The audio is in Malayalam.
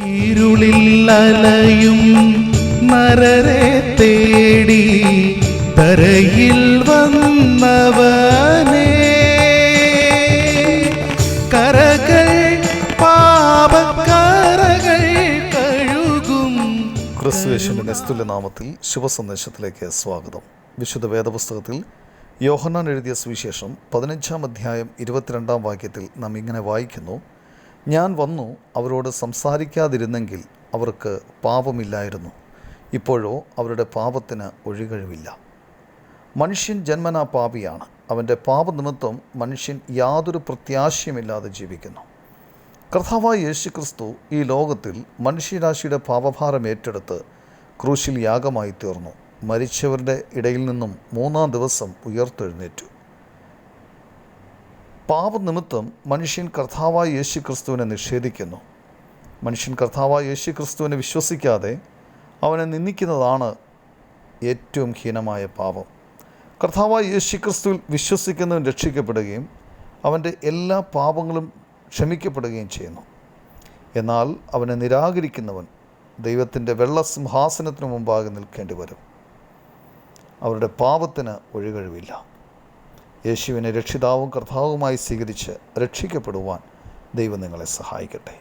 ഇരുളിൽ അലയും നരരെ തേടി തരയിൽ വന്നവനേ, കരകൾ പാപക്കരകൾ കഴുകും. ക്രിസ്തുയേശുവിന്റെ നിസ്തുല്യ നാമത്തിൽ ശുഭസന്ദേശത്തിലേക്ക് സ്വാഗതം. വിശുദ്ധ വേദപുസ്തകത്തിൽ യോഹന്നാൻ എഴുതിയ സുവിശേഷം 15-ാം അധ്യായം 22-ാം വാക്യത്തിൽ നാം ഇങ്ങനെ വായിക്കുന്നു: ഞാൻ വന്നു അവരോട് സംസാരിക്കാതിരുന്നെങ്കിൽ അവർക്ക് പാപമില്ലായിരുന്നു, ഇപ്പോഴോ അവരുടെ പാപത്തിന് ഒഴികഴിവില്ല. മനുഷ്യൻ ജന്മനാ പാപിയാണ്. അവൻ്റെ പാപനിമിത്തം മനുഷ്യൻ യാതൊരു പ്രത്യാശയുമില്ലാതെ ജീവിക്കുന്നു. കർത്താവായ യേശുക്രിസ്തു ഈ ലോകത്തിൽ മനുഷ്യരാശിയുടെ പാപഭാരം ഏറ്റെടുത്ത് ക്രൂശിൽ യാഗമായി തീർന്നു. മരിച്ചവരുടെ ഇടയിൽ നിന്നും 3-ാം ദിവസം ഉയർത്തെഴുന്നേറ്റു. പാപനിമിത്തം മനുഷ്യൻ കർത്താവായ യേശുക്രിസ്തുവിനെ നിഷേധിക്കുന്നു. മനുഷ്യൻ കർത്താവായ യേശുക്രിസ്തുവിനെ വിശ്വസിക്കാതെ അവനെ നിന്ദിക്കുന്നതാണ് ഏറ്റവും ഹീനമായ പാപം. കർത്താവായ യേശുക്രിസ്തുവിൽ വിശ്വസിക്കുന്നവൻ രക്ഷിക്കപ്പെടുകയും അവൻ്റെ എല്ലാ പാപങ്ങളും ക്ഷമിക്കപ്പെടുകയും ചെയ്യുന്നു. എന്നാൽ അവനെ നിരാകരിക്കുന്നവൻ ദൈവത്തിൻ്റെ വെള്ള സിംഹാസനത്തിന് മുമ്പാകെ നിൽക്കേണ്ടി വരും. അവരുടെ പാപത്തിന് ഒഴികഴിവില്ല. യേശുവിനെ രക്ഷിതാവും കർത്താവുമായി സ്വീകരിച്ച് രക്ഷിക്കപ്പെടുവാൻ ദൈവം നിങ്ങളെ സഹായിക്കട്ടെ.